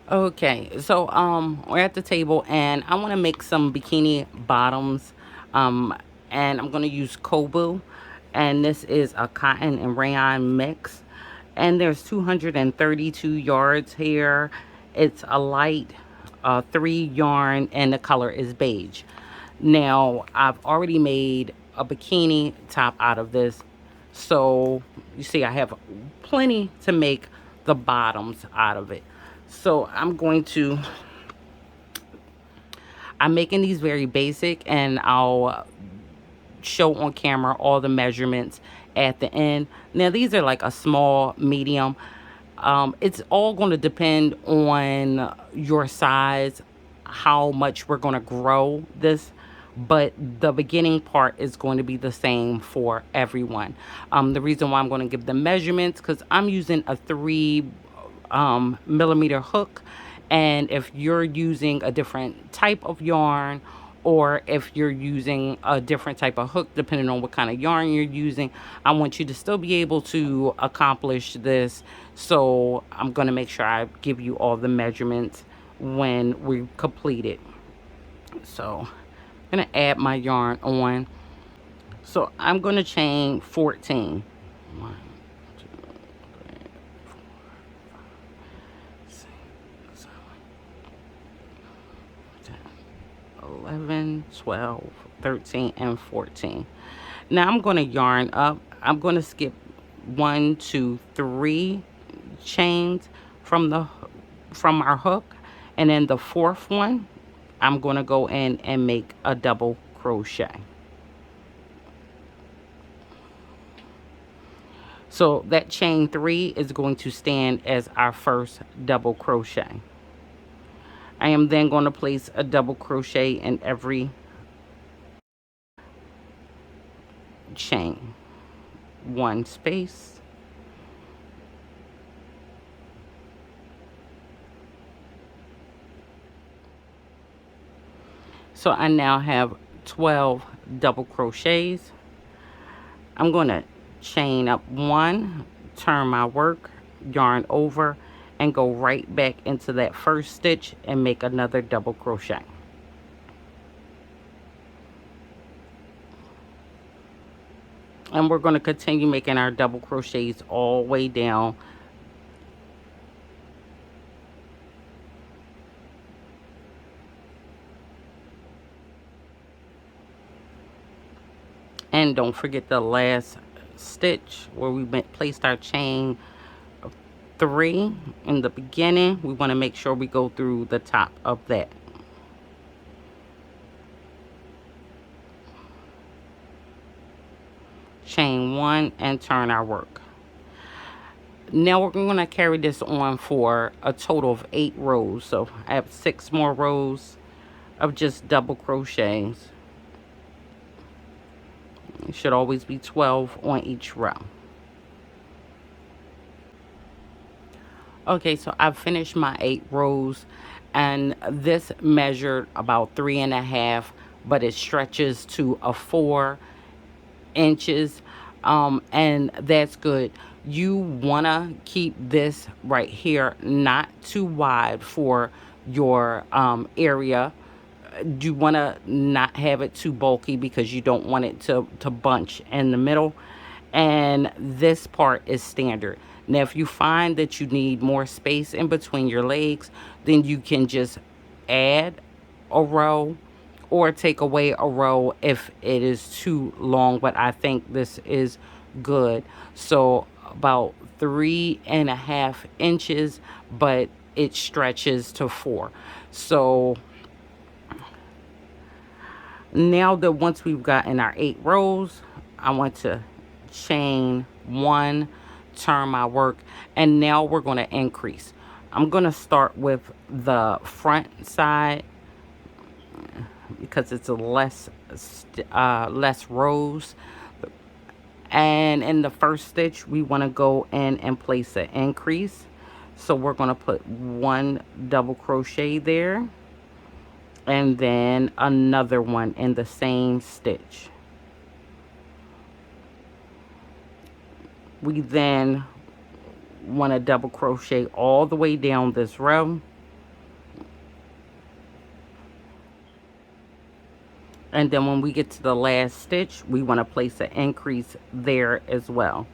Okay, so we're at the table and I want to make some bikini bottoms. Um and I'm going to use Kobu, and this is a cotton and rayon mix. And there's 232 yards here. It's a light 3 yarn and the color is beige. Now, I've already made a bikini top out of this. So, you see, I have plenty to make the bottoms out of it. So, I'm making these very basic, and I'll show on camera all the measurements at the end. Now, these are like a small, medium. It's all going to depend on your size, how much we're going to grow this, but the beginning part is going to be the same for everyone. The reason why I'm going to give the measurements, because I'm using a 3 millimeter hook, and if you're using a different type of yarn, or if you're using a different type of hook, depending on what kind of yarn you're using, I want you to still be able to accomplish this. So I'm going to make sure I give you all the measurements when we complete it. So I'm going to add my yarn on. So I'm going to chain 14. 1, 2, 3, 6, 7, 11, 12, 13, and 14. Now I'm going to yarn up. I'm going to skip 1, 2, 3 chains from the from our hook, and then the fourth one I'm going to go in and make a double crochet. So that chain 3 is going to stand as our first double crochet. I am then going to place a double crochet in every chain. One space. So I now have 12 double crochets. I'm going to chain up 1, turn my work, yarn over, and go right back into that first stitch and make another double crochet. And we're going to continue making our double crochets all the way down. And don't forget the last stitch where we placed our chain 3 in the beginning. We want to make sure we go through the top of that. Chain 1 and turn our work. Now we're going to carry this on for a total of 8 rows. So I have 6 more rows of just double crochets. It should always be 12 on each row. Okay, so I've finished my 8 rows, and this measured about 3.5, but it stretches to a 4 inches, and that's good. You want to keep this right here not too wide for your area. You want to not have it too bulky because you don't want it to bunch in the middle. And this part is standard. Now, if you find that you need more space in between your legs, then you can just add a row or take away a row if it is too long. But I think this is good. So about 3.5 inches, but it stretches to 4. So now that once we've gotten our 8 rows, I want to chain 1, turn my work, and now we're going to increase. I'm going to start with the front side because it's a less rows, and in the first stitch we want to go in and place an increase. So we're going to put 1 double crochet there, and then another one in the same stitch. We then want to double crochet all the way down this row, And then when we get to the last stitch, we want to place an increase there as well.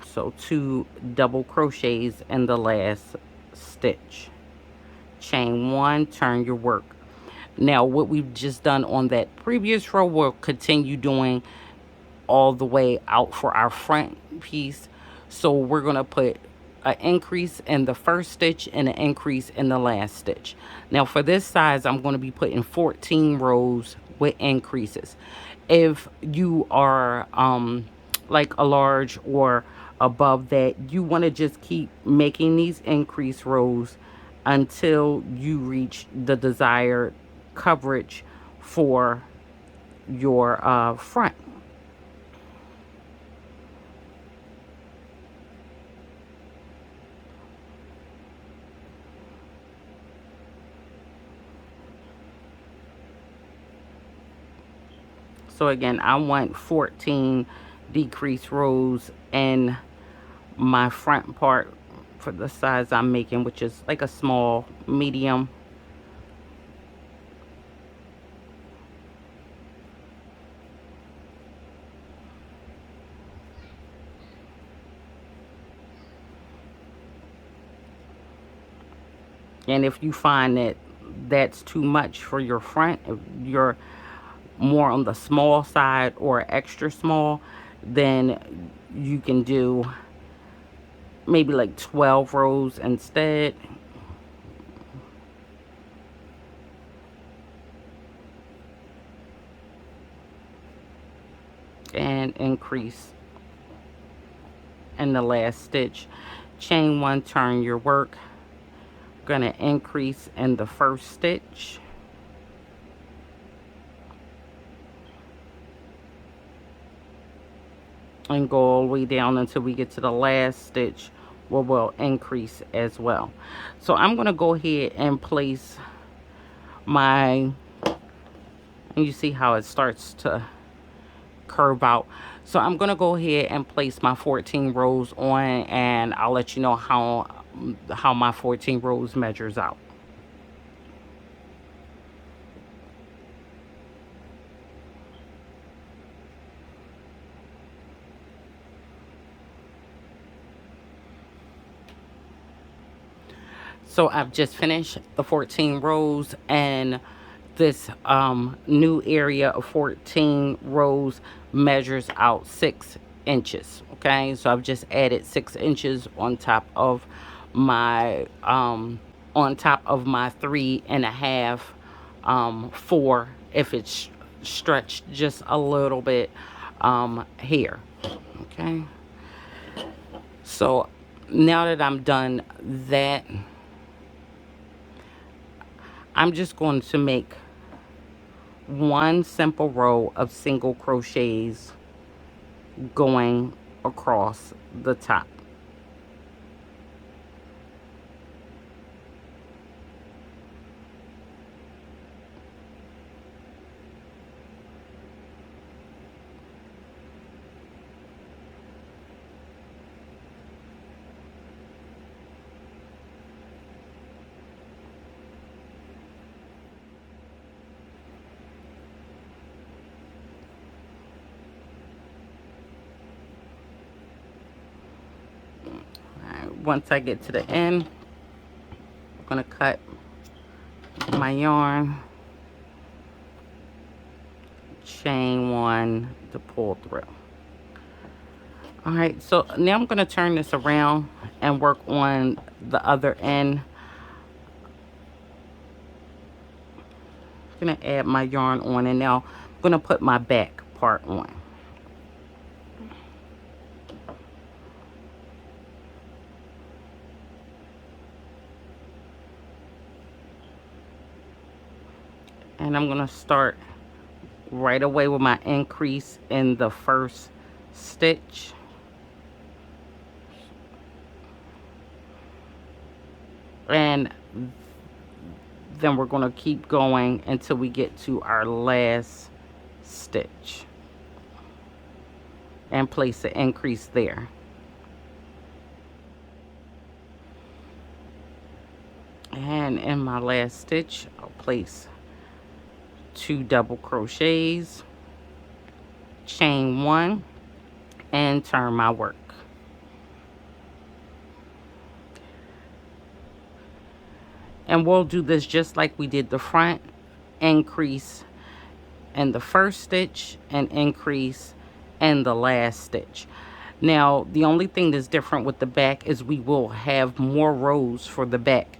So 2 double crochets in the last stitch. Chain 1, turn your work. Now what we've just done on that previous row, we'll continue doing all the way out for our front piece. So we're going to put an increase in the first stitch and an increase in the last stitch. Now for this size, I'm going to be putting 14 rows with increases. If you are like a large or above that, you want to just keep making these increase rows until you reach the desired coverage for your front. So again, I want 14 decrease rows in my front part for the size I'm making, which is like a small medium. And if you find that that's too much for your front, if you're more on the small side or extra small, then you can do maybe like 12 rows instead. And increase in the last stitch. Chain 1, turn your work. Gonna increase in the first stitch. And go all the way down until we get to the last stitch where we'll increase as well. So I'm going to go ahead and place my, and you see how it starts to curve out. So I'm going to go ahead and place my 14 rows on, and I'll let you know how my 14 rows measures out. So I've just finished the 14 rows, and this new area of 14 rows measures out 6 inches. Okay, so I've just added 6 inches on top of my 3.5, 4 if it's stretched just a little bit here. Okay, so now that I'm done that, I'm just going to make one simple row of single crochets going across the top. Once I get to the end, I'm going to cut my yarn, chain 1 to pull through. All right, so now I'm going to turn this around and work on the other end. I'm going to add my yarn on, and now I'm going to put my back part on. And I'm going to start right away with my increase in the first stitch. And then we're going to keep going until we get to our last stitch and place the increase there. And in my last stitch, I'll place 2 double crochets, chain 1, and turn my work. And we'll do this just like we did the front. Increase in the first stitch and increase in the last stitch. Now the only thing that's different with the back is we will have more rows for the back,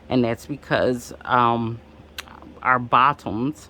and that's because our bottoms,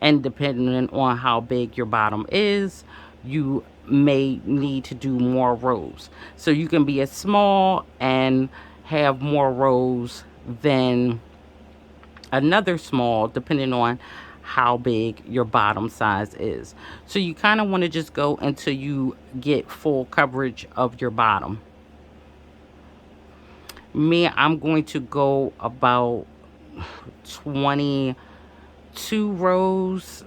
and depending on how big your bottom is, you may need to do more rows. So you can be as small and have more rows than another small, depending on how big your bottom size is. So you kind of want to just go until you get full coverage of your bottom. Me, I'm going to go about 22 rows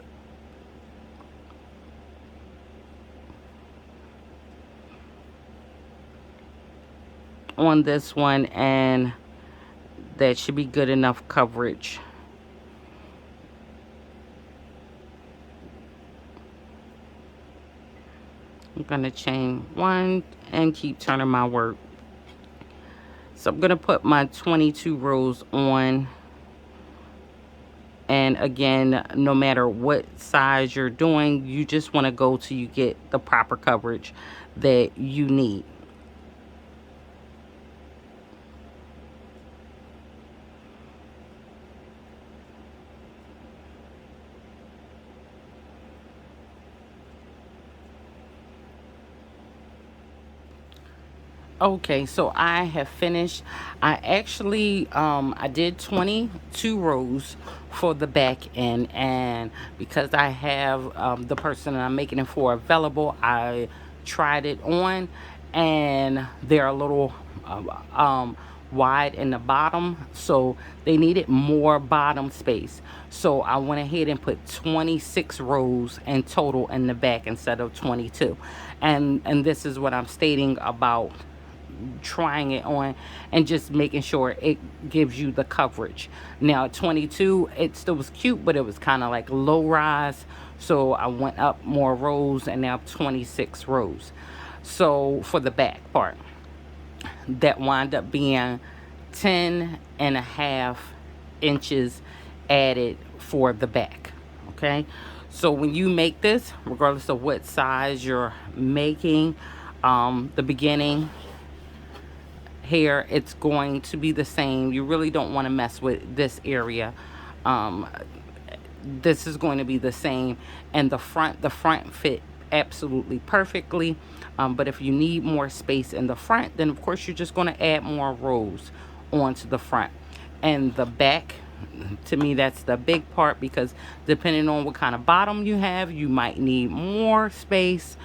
on this one, and that should be good enough coverage. I'm gonna chain 1 and keep turning my work. So I'm gonna put my 22 rows on, and again, no matter what size you're doing, you just want to go till you get the proper coverage that you need. Okay, so I have finished. I actually I did 22 rows for the back end, and because I have the person that I'm making it for available, I tried it on, and they're a little wide in the bottom, so they needed more bottom space. So I went ahead and put 26 rows in total in the back instead of 22. And this is what I'm stating about trying it on and just making sure it gives you the coverage. Now at 22, it still was cute, but it was kind of like low rise, so I went up more rows, and now 26 rows. So for the back part, that wind up being 10.5 inches added for the back. Okay, so when you make this, regardless of what size you're making, the beginning hair, it's going to be the same. You really don't want to mess with this area. um this is going to be the same, and the front fit absolutely perfectly. But if you need more space in the front, then of course you're just going to add more rows onto the front. And the back, to me, that's the big part, because depending on what kind of bottom you have, you might need more space,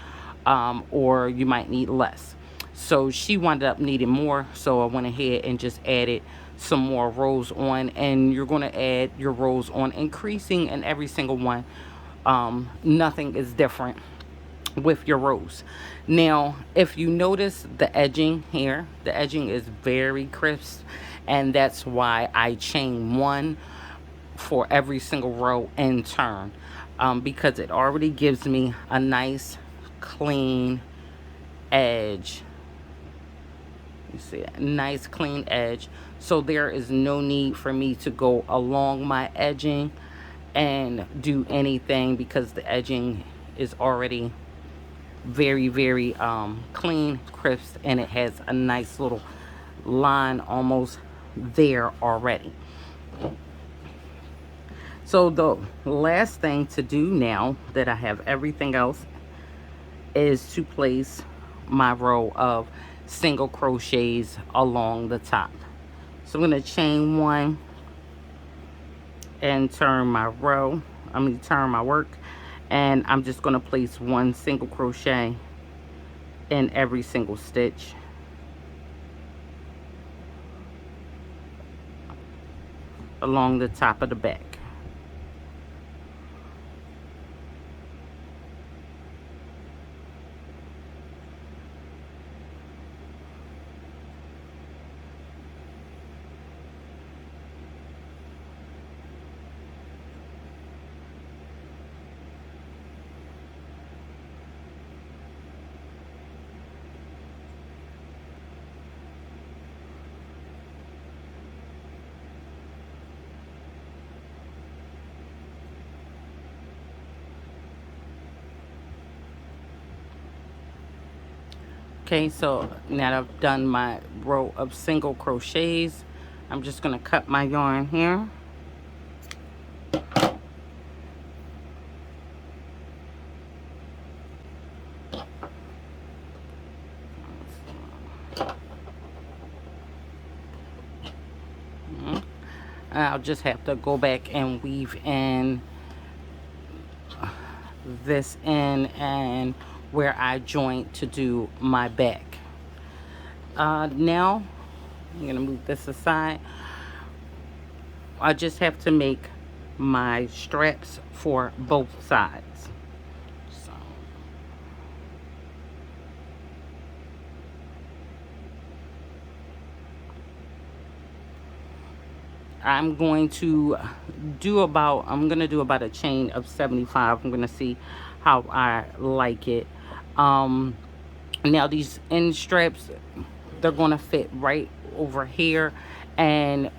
or you might need less. So she wound up needing more, so I went ahead and just added some more rows on, and you're going to add your rows on, increasing in every single one. Nothing is different with your rows. Now if you notice the edging here, the edging is very crisp, and that's why I chain 1 for every single row and turn, because it already gives me a nice clean edge. You see, a nice clean edge, so there is no need for me to go along my edging and do anything, because the edging is already very, very clean, crisp, and it has a nice little line almost there already. So the last thing to do, now that I have everything else, is to place my row of single crochets along the top. So I'm going to chain 1 and turn my row, turn my work, and I'm just going to place 1 single crochet in every single stitch. Along the top of the back. Okay, so now that I've done my row of single crochets, I'm just going to cut my yarn here. I'll just have to go back and weave in this in and where I joint to do my back. Now I'm gonna move this aside. I just have to make my straps for both sides. So I'm gonna do about a chain of 75. I'm gonna see how I like it. Now these end straps, they're gonna fit right over here, and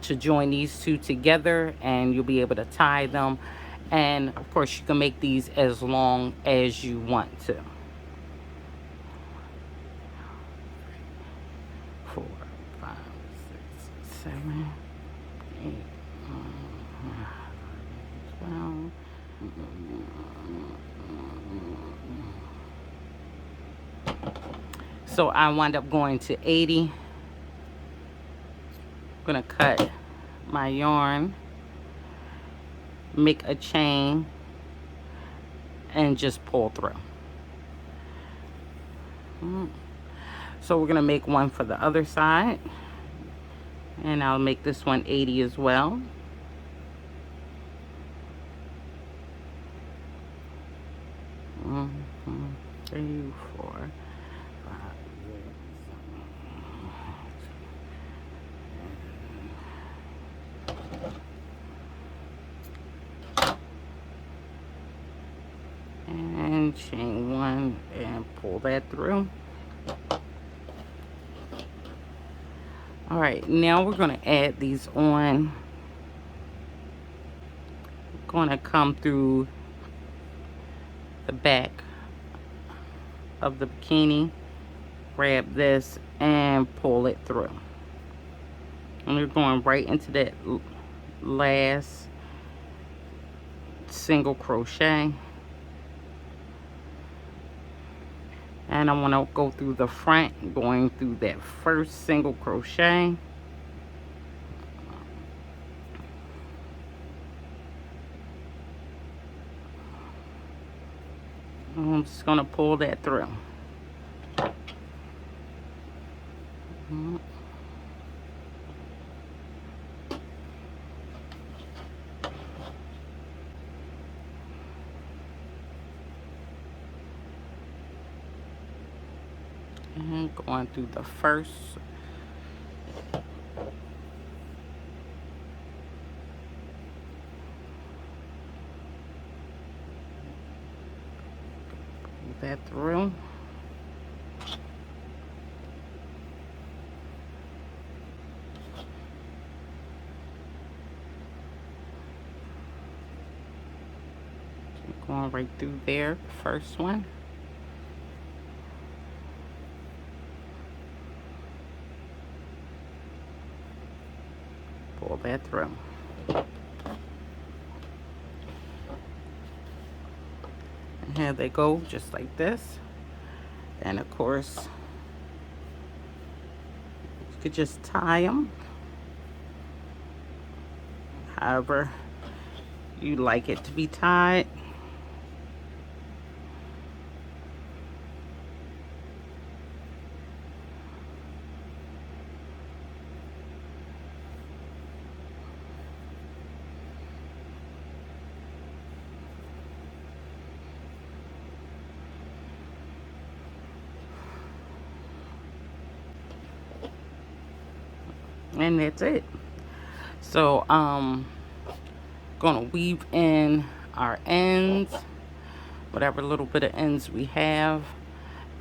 to join these two together, and you'll be able to tie them. And of course you can make these as long as you want to. 4, 5, 6, 7, 8, 12. So I wind up going to 80. I'm gonna cut my yarn, make a chain, and just pull through. So we're gonna make one for the other side, and I'll make this one 80 as well. Three, 4, 5, 6, and chain one and pull that through. All right, now we're going to add these on. Going to come through the back of the bikini, grab this and pull it through. And we're going right into that last single crochet. And I want to go through the front, going through that first single crochet. I'm just going to pull that through. And going through the first. Pull that through. Going right through there, first one. Pull that through. And here they go, just like this. And of course, you could just tie them however you like it to be tied. And that's it. So gonna weave in our ends, whatever little bit of ends we have,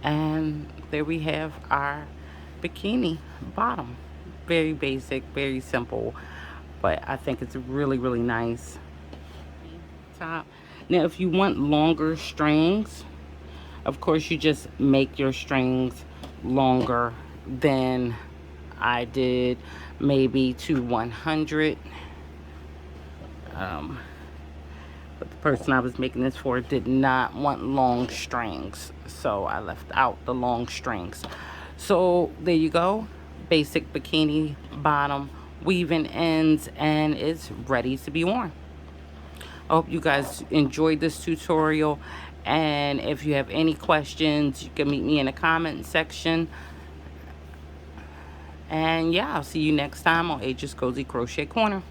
and there we have our bikini bottom. Very basic, very simple, but I think it's really, really nice. Top. Now if you want longer strings, of course you just make your strings longer than I did maybe to 100. But the person I was making this for did not want long strings, so I left out the long strings. So there you go, basic bikini bottom, weaving ends, and it's ready to be worn. I hope you guys enjoyed this tutorial, and if you have any questions, you can meet me in the comment section. And yeah, I'll see you next time on Age's Cozy Crochet Corner.